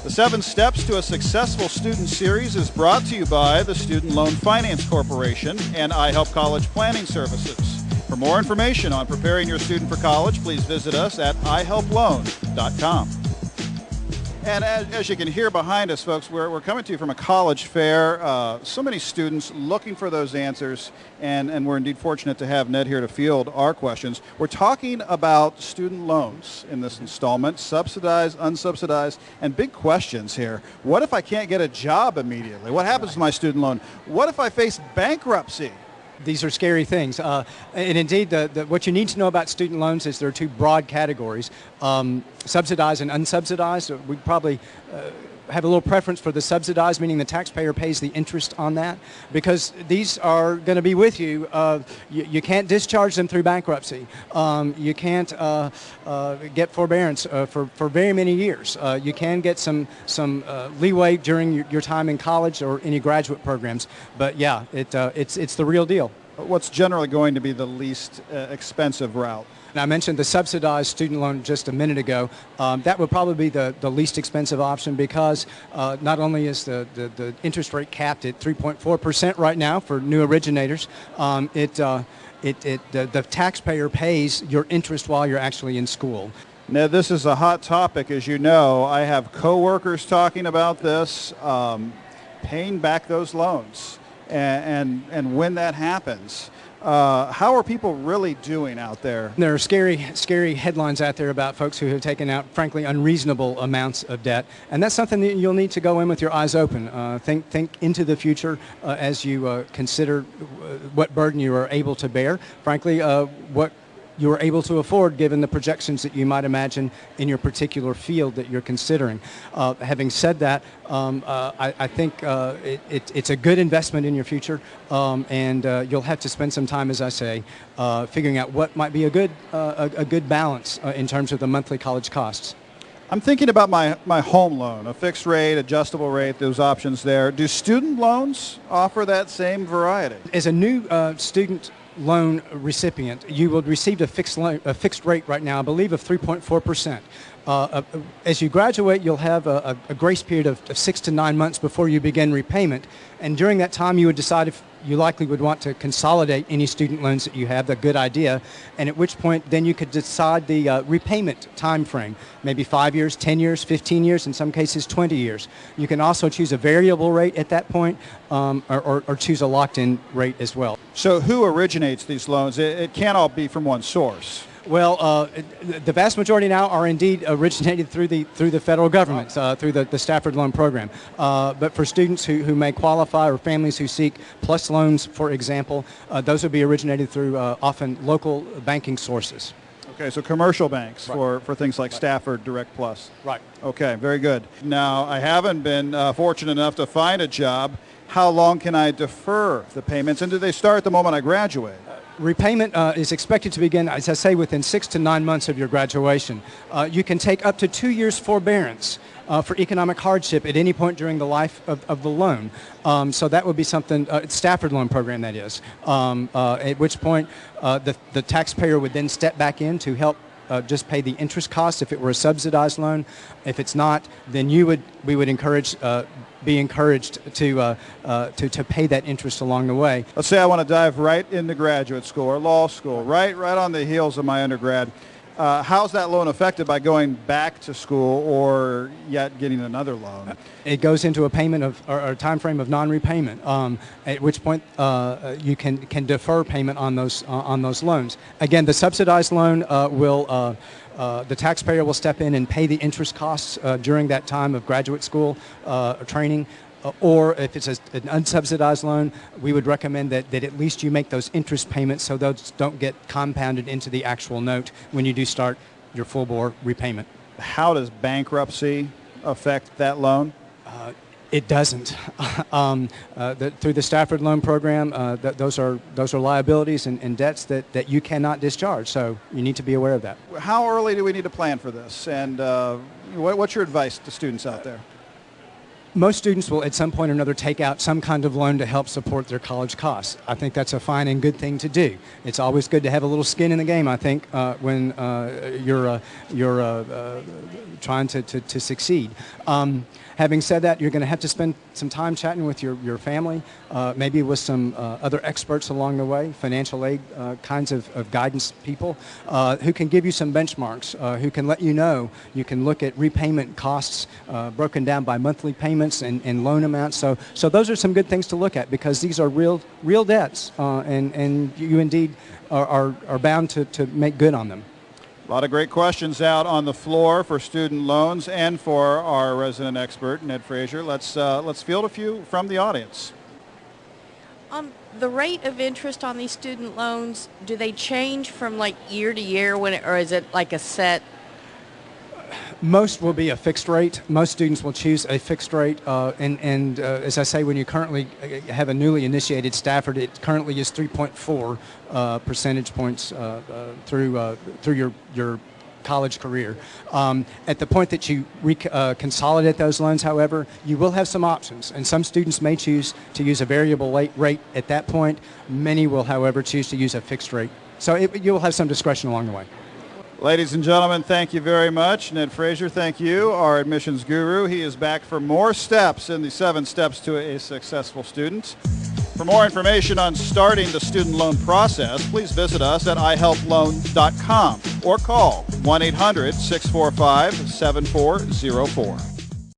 The 7 Steps to a Successful Student series is brought to you by the Student Loan Finance Corporation and iHelp College Planning Services. For more information on preparing your student for college, please visit us at ihelploan.com. And as you can hear behind us, folks, we're coming to you from a college fair. So many students looking for those answers, and we're indeed fortunate to have Ned here to field our questions. We're talking about student loans in this installment, subsidized, unsubsidized, and big questions here. What if I can't get a job immediately? What happens to my student loan? What if I face bankruptcy? These are scary things. And indeed, what you need to know about student loans is there are 2 broad categories, subsidized and unsubsidized. We probably have a little preference for the subsidized, meaning the taxpayer pays the interest on that, because these are going to be with you. You can't discharge them through bankruptcy. You can't get forbearance for very many years. You can get some leeway during your time in college or any graduate programs. But yeah, it's the real deal. What's generally going to be the least expensive route? And I mentioned the subsidized student loan just a minute ago. That would probably be the least expensive option, because not only is the interest rate capped at 3.4% right now for new originators, the taxpayer pays your interest while you're actually in school. Now, this is a hot topic, as you know. I have coworkers talking about this, paying back those loans, and when that happens. How are people really doing out there? There are scary headlines out there about folks who have taken out, frankly, unreasonable amounts of debt, and that's something that you'll need to go in with your eyes open. Think into the future as you consider what burden you are able to bear. Frankly, what you are able to afford given the projections that you might imagine in your particular field that you're considering. Having said that, I think it's a good investment in your future, and you'll have to spend some time, as I say, figuring out what might be a good balance in terms of the monthly college costs. I'm thinking about my home loan, a fixed rate, adjustable rate, those options there. Do student loans offer that same variety? As a new student loan recipient, you will receive a fixed rate right now, I believe, of 3.4%. As you graduate, you'll have a grace period of 6 to 9 months before you begin repayment, and during that time you would decide if you likely would want to consolidate any student loans that you have. A good idea, and at which point then you could decide the repayment time frame, maybe 5 years, 10 years, 15 years, in some cases 20 years. You can also choose a variable rate at that point, or choose a locked-in rate as well. So who originates these loans? It can't all be from one source. Well, the vast majority now are indeed originated through the federal government, through the Stafford loan program. But for students who may qualify, or families who seek PLUS loans, for example, those would be originated through often local banking sources. Okay, so commercial banks, right, for things like Stafford Direct Plus. Right. Okay, very good. Now, I haven't been fortunate enough to find a job. How long can I defer the payments, and do they start the moment I graduate? Repayment is expected to begin, as I say, within 6 to 9 months of your graduation. You can take up to 2 years forbearance for economic hardship at any point during the life of the loan. So that would be something, Stafford loan program, that is, at which point the taxpayer would then step back in to help just pay the interest costs if it were a subsidized loan. If it's not, then we would be encouraged to pay that interest along the way. Let's say I want to dive right into graduate school or law school, right on the heels of my undergrad. How's that loan affected by going back to school or yet getting another loan? It goes into a payment or a time frame of non-repayment, at which point you can defer payment on those loans. Again, the subsidized loan the taxpayer will step in and pay the interest costs during that time of graduate school training. Or if it's an unsubsidized loan, we would recommend that at least you make those interest payments so those don't get compounded into the actual note when you do start your full-bore repayment. How does bankruptcy affect that loan? It doesn't. Through the Stafford loan program, those are liabilities and debts that you cannot discharge, so you need to be aware of that. How early do we need to plan for this, and what's your advice to students out there? Most students will at some point or another take out some kind of loan to help support their college costs. I think that's a fine and good thing to do. It's always good to have a little skin in the game, I think, when you're trying to succeed. Having said that, you're going to have to spend some time chatting with your family, maybe with some other experts along the way, financial aid kinds of guidance people, who can give you some benchmarks, who can let you know. You can look at repayment costs broken down by monthly payments and loan amounts. So those are some good things to look at, because these are real debts, and you indeed are bound to make good on them. A lot of great questions out on the floor for student loans and for our resident expert, Ned Frazier. Let's field a few from the audience. The rate of interest on these student loans, do they change from like year to year or is it like a set? Most will be a fixed rate. Most students will choose a fixed rate. And as I say, when you currently have a newly initiated Stafford, it currently is 3.4 percentage points through your college career. At the point that you consolidate those loans, however, you will have some options. And some students may choose to use a variable rate at that point. Many will, however, choose to use a fixed rate. So you'll have some discretion along the way. Ladies and gentlemen, thank you very much. Ned Frazier, thank you, our admissions guru. He is back for more steps in the 7 steps to a successful student. For more information on starting the student loan process, please visit us at ihelploan.com or call 1-800-645-7404.